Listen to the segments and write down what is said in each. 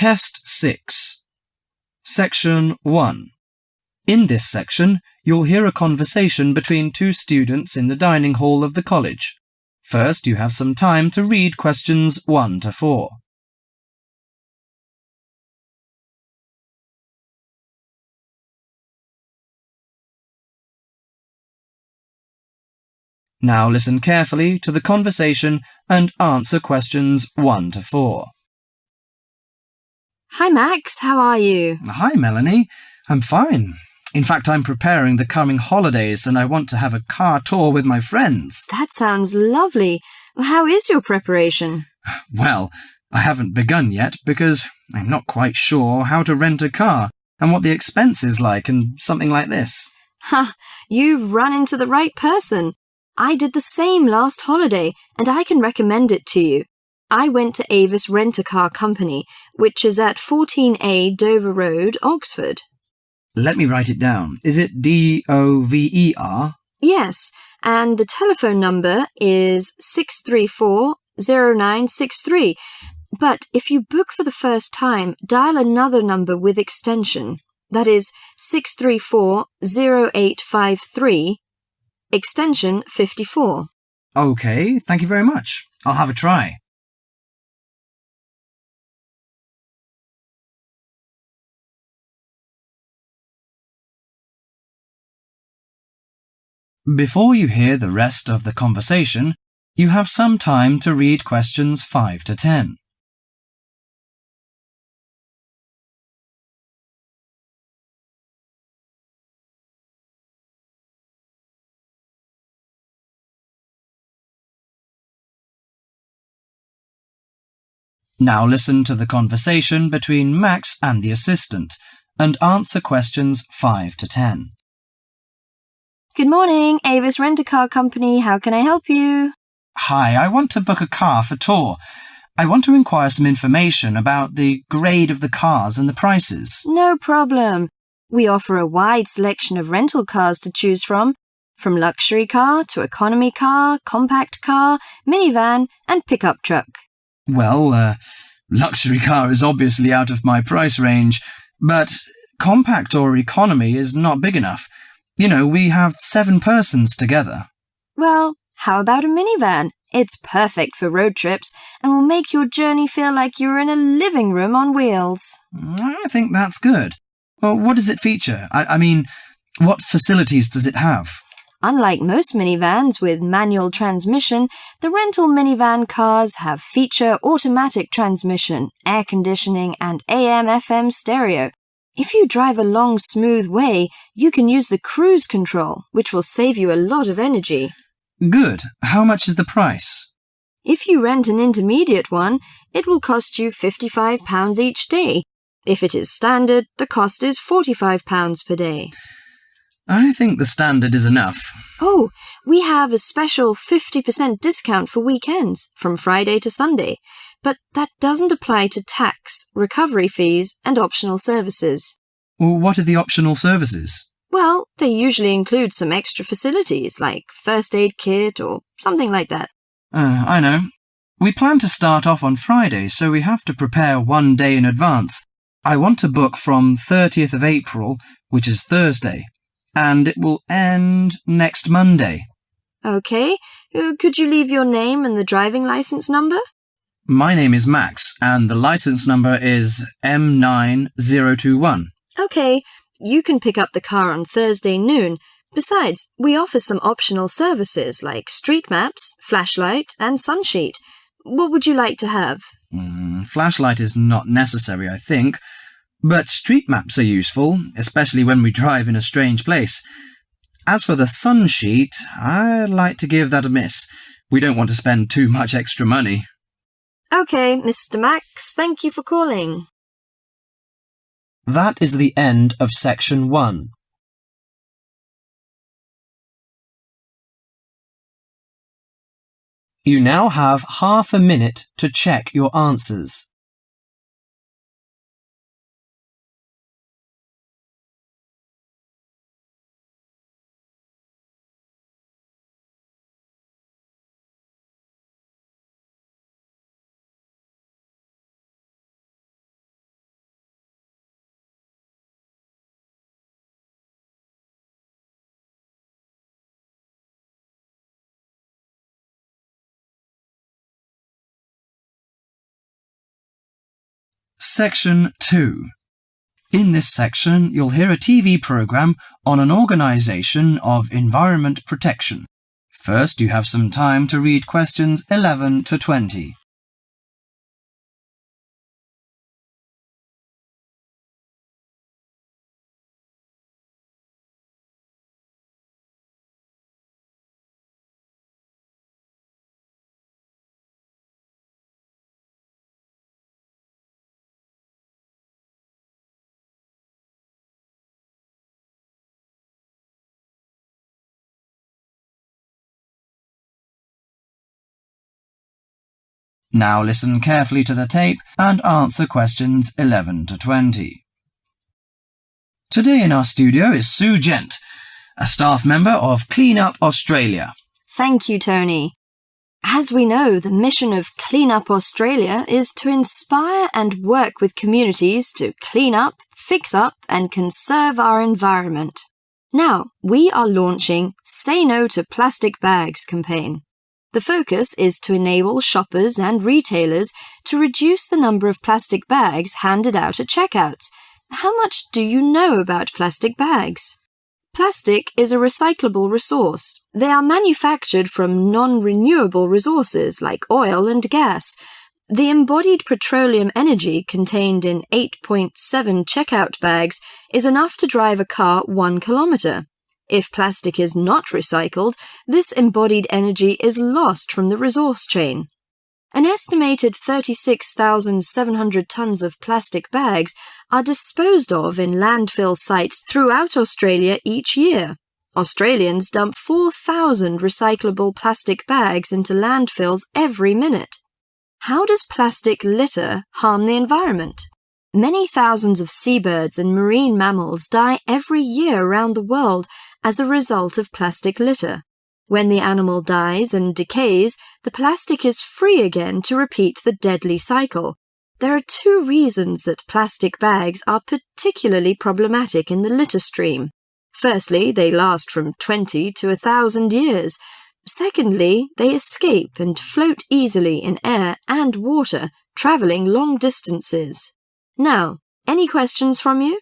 Test 6. Section 1. In this section, you'll hear a conversation between two students in the dining hall of the college. First, you have some time to read questions 1 to 4. Now listen carefully to the conversation and answer questions 1 to 4. Hi Max, how are you? Hi Melanie, I'm fine. In fact, I'm preparing the coming holidays and I want to have a car tour with my friends. That sounds lovely. How is your preparation? Well, I haven't begun yet because I'm not quite sure how to rent a car and what the expense is like and something like this. Ha! You've run into the right person. I did the same last holiday and I can recommend it to you. I went to Avis Rent-A-Car Company, which is at 14A Dover Road, Oxford. Let me write it down. Is it DOVER? Yes, and the telephone number is 634-0963. But if you book for the first time, dial another number with extension. That is 634-0853, extension 54. Okay, thank you very much. I'll have a try. Before you hear the rest of the conversation, you have some time to read questions 5 to 10. Now listen to the conversation between Max and the assistant and answer questions 5 to 10. Good morning, Avis Rent-A-Car Company. How can I help you? Hi, I want to book a car for tour. I want to inquire some information about the grade of the cars and the prices. No problem. We offer a wide selection of rental cars to choose from luxury car to economy car, compact car, minivan, and pickup truck. Well, luxury car is obviously out of my price range, but compact or economy is not big enough. You know, we have 7 persons together. Well, how about a minivan? It's perfect for road trips and will make your journey feel like you're in a living room on wheels. I think that's good. Well, what does it feature? I mean, what facilities does it have? Unlike most minivans with manual transmission, the rental minivan cars have feature automatic transmission, air conditioning, and AM/FM stereo. If you drive a long, smooth way, you can use the cruise control, which will save you a lot of energy. Good. How much is the price? If you rent an intermediate one, it will cost you £55 each day. If it is standard, the cost is £45 per day. I think the standard is enough. Oh, we have a special 50% discount for weekends, from Friday to Sunday. But that doesn't apply to tax, recovery fees, and optional services. Well, what are the optional services? Well, they usually include some extra facilities, like first aid kit or something like that. I know. We plan to start off on Friday, so we have to prepare 1 day in advance. I want to book from 30th of April, which is Thursday, and it will end next Monday. Okay, could you leave your name and the driving license number? My name is Max, and the license number is M9021. Okay, you can pick up the car on Thursday noon. Besides, we offer some optional services like street maps, flashlight, and sunsheet. What would you like to have? Flashlight is not necessary, I think, but street maps are useful, especially when we drive in a strange place. As for the sunsheet, I'd like to give that a miss. We don't want to spend too much extra money. Okay, Mr. Max, thank you for calling. That is the end of section 1. You now have half a minute to check your answers. Section 2. In this section, you'll hear a TV program on an organisation of environment protection. First, you have some time to read questions 11 to 20. Now listen carefully to the tape and answer questions 11 to 20. Today in our studio is Sue Gent, a staff member of Clean Up Australia. Thank you, Tony. As we know, the mission of Clean Up Australia is to inspire and work with communities to clean up, fix up and conserve our environment. Now, we are launching Say No to Plastic Bags campaign. The focus is to enable shoppers and retailers to reduce the number of plastic bags handed out at checkouts. How much do you know about plastic bags? Plastic is a recyclable resource. They are manufactured from non-renewable resources like oil and gas. The embodied petroleum energy contained in 8.7 checkout bags is enough to drive a car 1 kilometre. If plastic is not recycled, this embodied energy is lost from the resource chain. An estimated 36,700 tonnes of plastic bags are disposed of in landfill sites throughout Australia each year. Australians dump 4,000 recyclable plastic bags into landfills every minute. How does plastic litter harm the environment? Many thousands of seabirds and marine mammals die every year around the world as a result of plastic litter. When the animal dies and decays, the plastic is free again to repeat the deadly cycle. There are 2 reasons that plastic bags are particularly problematic in the litter stream. Firstly, they last from 20 to 1,000 years. Secondly, they escape and float easily in air and water, travelling long distances. Now, any questions from you?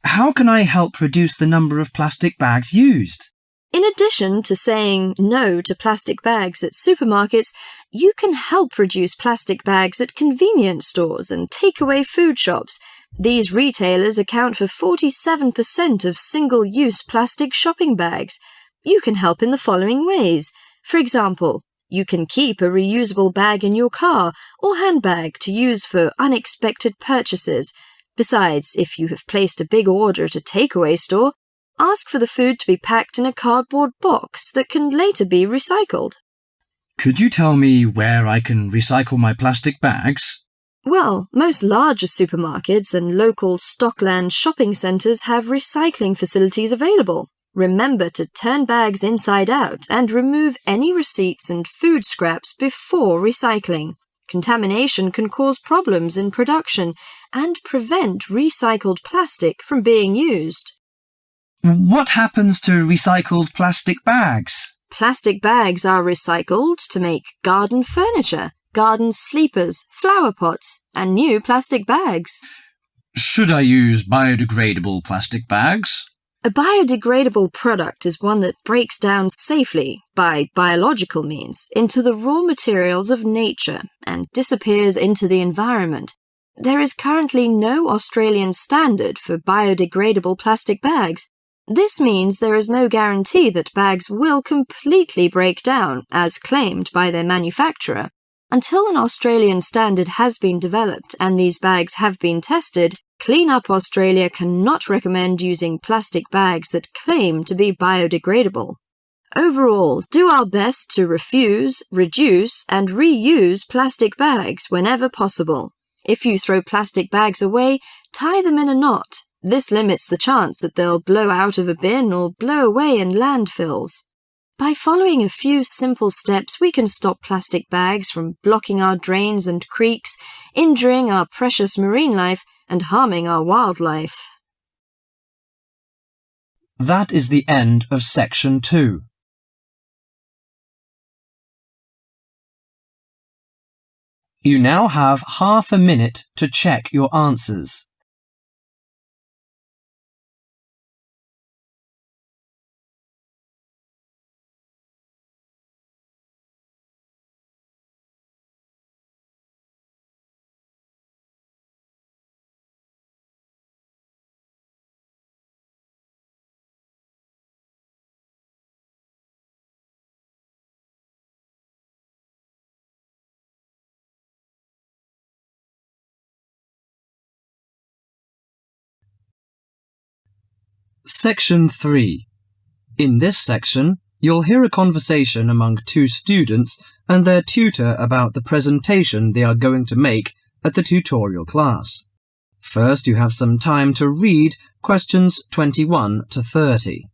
How can I help reduce the number of plastic bags used? In addition to saying no to plastic bags at supermarkets, you can help reduce plastic bags at convenience stores and takeaway food shops. These retailers account for 47% of single-use plastic shopping bags. You can help in the following ways. For example, you can keep a reusable bag in your car or handbag to use for unexpected purchases. Besides, if you have placed a big order at a takeaway store, ask for the food to be packed in a cardboard box that can later be recycled. Could you tell me where I can recycle my plastic bags? Well, most larger supermarkets and local Stockland shopping centres have recycling facilities available. Remember to turn bags inside out and remove any receipts and food scraps before recycling. Contamination can cause problems in production and prevent recycled plastic from being used. What happens to recycled plastic bags? Plastic bags are recycled to make garden furniture, garden sleepers, flower pots, and new plastic bags. Should I use biodegradable plastic bags? A biodegradable product is one that breaks down safely, by biological means, into the raw materials of nature and disappears into the environment. There is currently no Australian standard for biodegradable plastic bags. This means there is no guarantee that bags will completely break down, as claimed by their manufacturer. Until an Australian standard has been developed and these bags have been tested, Clean Up Australia cannot recommend using plastic bags that claim to be biodegradable. Overall, do our best to refuse, reduce, and reuse plastic bags whenever possible. If you throw plastic bags away, tie them in a knot. This limits the chance that they'll blow out of a bin or blow away in landfills. By following a few simple steps, we can stop plastic bags from blocking our drains and creeks, injuring our precious marine life, and harming our wildlife. That is the end of Section 2. You now have half a minute to check your answers. Section 3. In this section, you'll hear a conversation among two students and their tutor about the presentation they are going to make at the tutorial class. First, you have some time to read questions 21 to 30.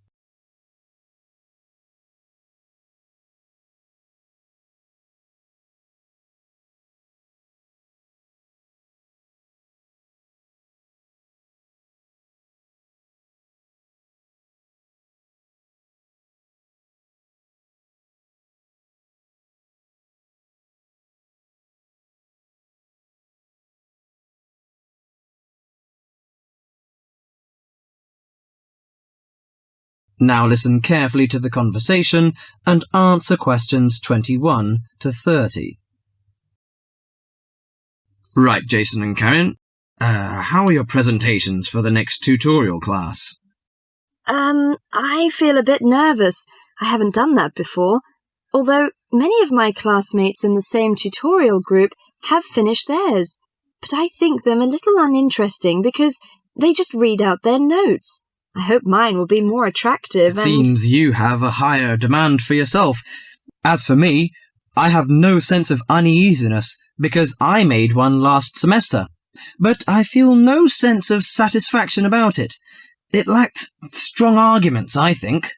Now listen carefully to the conversation and answer questions 21 to 30. Right, Jason and Karen. How are your presentations for the next tutorial class? I feel a bit nervous. I haven't done that before. Although many of my classmates in the same tutorial group have finished theirs. But I think them a little uninteresting because they just read out their notes. I hope mine will be more attractive It seems you have a higher demand for yourself. As for me, I have no sense of uneasiness because I made one last semester, but I feel no sense of satisfaction about it. It lacked strong arguments, I think.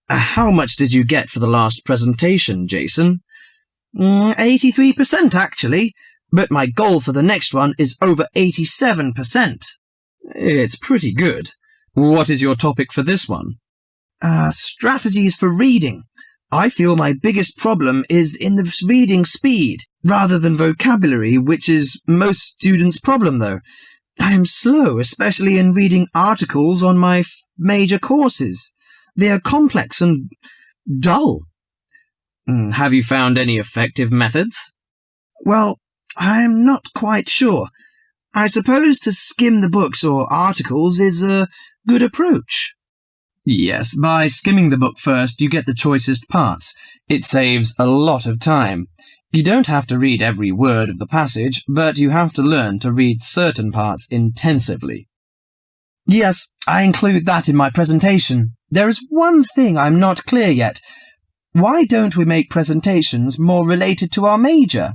How much did you get for the last presentation, Jason? 83% actually, but my goal for the next one is over 87%. It's pretty good. What is your topic for this one? Strategies for reading. I feel my biggest problem is in the reading speed, rather than vocabulary, which is most students' problem, though. I am slow, especially in reading articles on my major courses. They are complex and dull. Have you found any effective methods? Well, I am not quite sure. I suppose to skim the books or articles is a good approach. Yes, by skimming the book first, you get the choicest parts. It saves a lot of time. You don't have to read every word of the passage, but you have to learn to read certain parts intensively. Yes, I include that in my presentation. There is one thing I'm not clear yet. Why don't we make presentations more related to our major?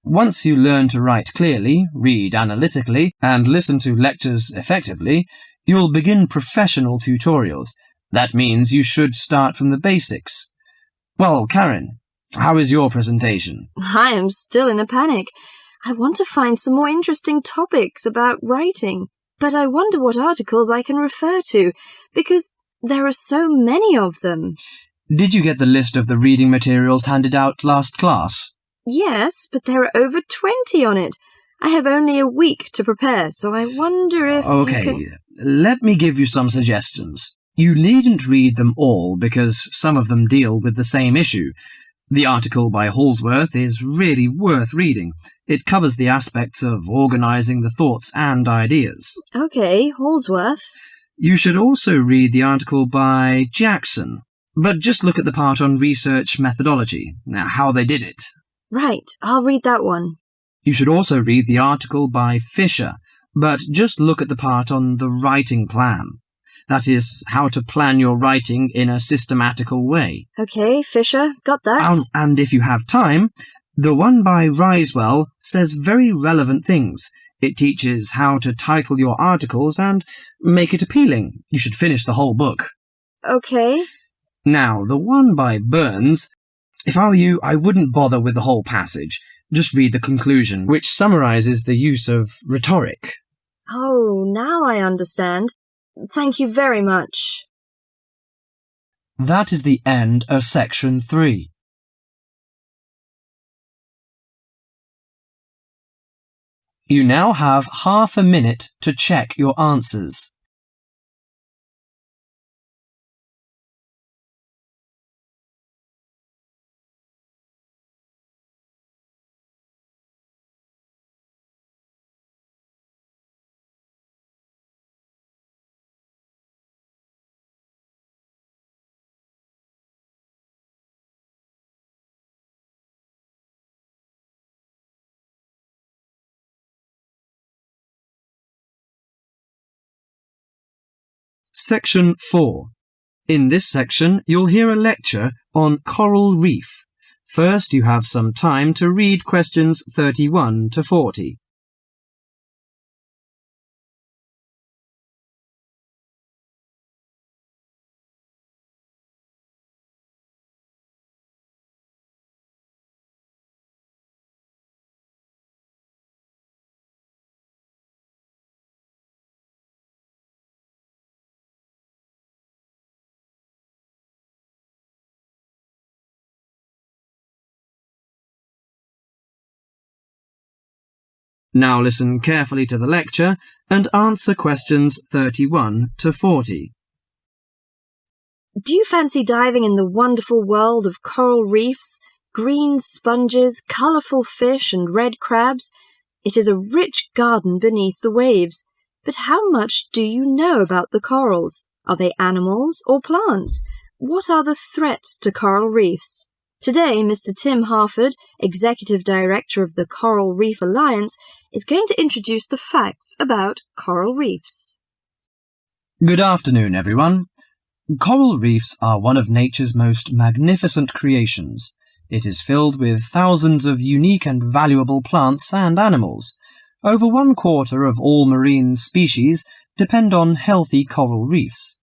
Once you learn to write clearly, read analytically, and listen to lectures effectively, you'll begin professional tutorials. That means you should start from the basics. Well, Karen, how is your presentation? I am still in a panic. I want to find some more interesting topics about writing, but I wonder what articles I can refer to, because there are so many of them. Did you get the list of the reading materials handed out last class? Yes, but there are over 20 on it. I have only a week to prepare, so I wonder if let me give you some suggestions. You needn't read them all because some of them deal with the same issue. The article by Holsworth is really worth reading. It covers the aspects of organising the thoughts and ideas. Okay, Holsworth. You should also read the article by Jackson, but just look at the part on research methodology, how they did it. Right, I'll read that one. You should also read the article by Fisher, but just look at the part on the writing plan. That is, how to plan your writing in a systematical way. Okay, Fisher, got that. And if you have time, the one by Risewell says very relevant things. It teaches how to title your articles and make it appealing. You should finish the whole book. Okay. Now, the one by Burns, if I were you, I wouldn't bother with the whole passage. Just read the conclusion, which summarizes the use of rhetoric. Oh, now I understand. Thank you very much. That is the end of section 3. You now have half a minute to check your answers. Section 4. In this section, you'll hear a lecture on Coral Reef. First, you have some time to read questions 31 to 40. Now listen carefully to the lecture and answer questions 31 to 40. Do you fancy diving in the wonderful world of coral reefs, green sponges, colourful fish and red crabs? It is a rich garden beneath the waves. But how much do you know about the corals? Are they animals or plants? What are the threats to coral reefs? Today, Mr. Tim Harford, Executive Director of the Coral Reef Alliance, is going to introduce the facts about coral reefs. Good afternoon, everyone. Coral reefs are one of nature's most magnificent creations. It is filled with thousands of unique and valuable plants and animals. Over 1/4 of all marine species depend on healthy coral reefs.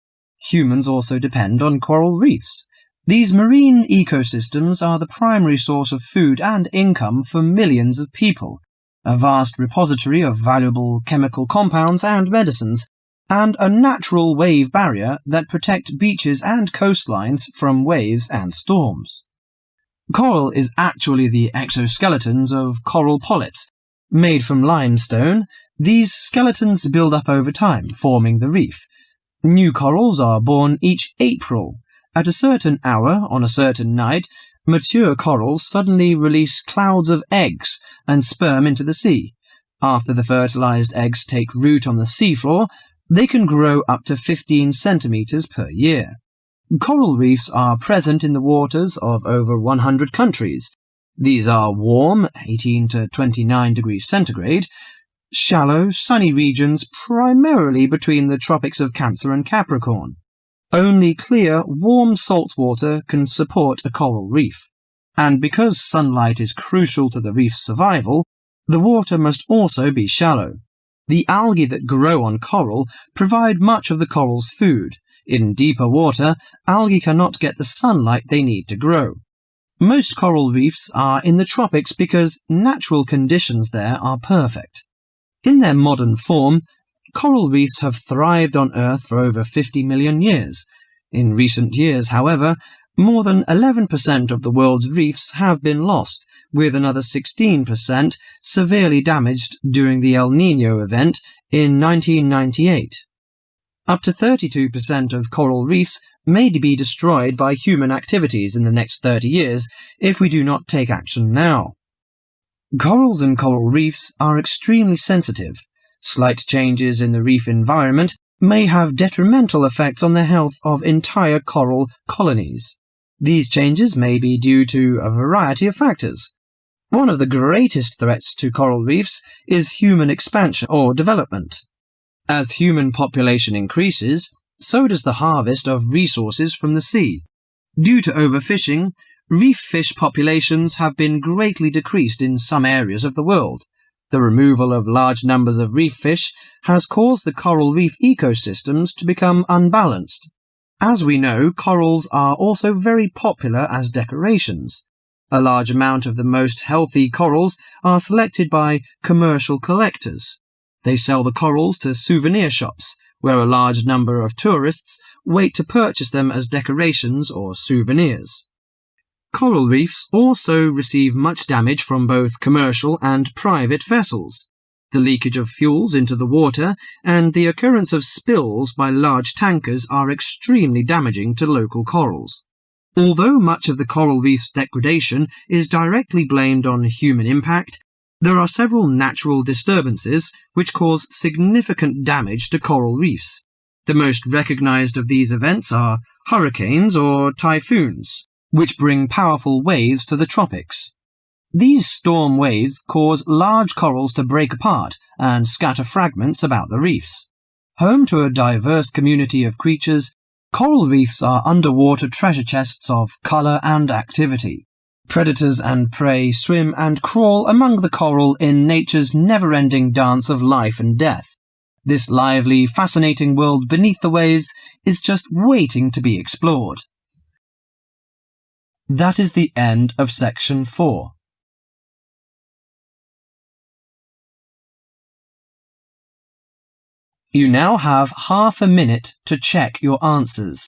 Humans also depend on coral reefs. These marine ecosystems are the primary source of food and income for millions of people, a vast repository of valuable chemical compounds and medicines, and a natural wave barrier that protect beaches and coastlines from waves and storms. Coral is actually the exoskeletons of coral polyps. Made from limestone, these skeletons build up over time, forming the reef. New corals are born each April. At a certain hour, on a certain night, mature corals suddenly release clouds of eggs and sperm into the sea. After the fertilized eggs take root on the seafloor, they can grow up to 15 centimeters per year. Coral reefs are present in the waters of over 100 countries. These are warm, 18 to 29 degrees centigrade, shallow, sunny regions primarily between the tropics of Cancer and Capricorn. Only clear, warm salt water can support a coral reef. And because sunlight is crucial to the reef's survival, the water must also be shallow. The algae that grow on coral provide much of the coral's food. In deeper water, algae cannot get the sunlight they need to grow. Most coral reefs are in the tropics because natural conditions there are perfect. In their modern form, coral reefs have thrived on Earth for over 50 million years. In recent years, however, more than 11% of the world's reefs have been lost, with another 16% severely damaged during the El Niño event in 1998. Up to 32% of coral reefs may be destroyed by human activities in the next 30 years if we do not take action now. Corals and coral reefs are extremely sensitive. Slight changes in the reef environment may have detrimental effects on the health of entire coral colonies. These changes may be due to a variety of factors. One of the greatest threats to coral reefs is human expansion or development. As human population increases, so does the harvest of resources from the sea. Due to overfishing, reef fish populations have been greatly decreased in some areas of the world. The removal of large numbers of reef fish has caused the coral reef ecosystems to become unbalanced. As we know, corals are also very popular as decorations. A large amount of the most healthy corals are selected by commercial collectors. They sell the corals to souvenir shops, where a large number of tourists wait to purchase them as decorations or souvenirs. Coral reefs also receive much damage from both commercial and private vessels. The leakage of fuels into the water and the occurrence of spills by large tankers are extremely damaging to local corals. Although much of the coral reef's degradation is directly blamed on human impact, there are several natural disturbances which cause significant damage to coral reefs. The most recognized of these events are hurricanes or typhoons, which bring powerful waves to the tropics. These storm waves cause large corals to break apart and scatter fragments about the reefs. Home to a diverse community of creatures, coral reefs are underwater treasure chests of color and activity. Predators and prey swim and crawl among the coral in nature's never-ending dance of life and death. This lively, fascinating world beneath the waves is just waiting to be explored. That is the end of section 4. You now have half a minute to check your answers.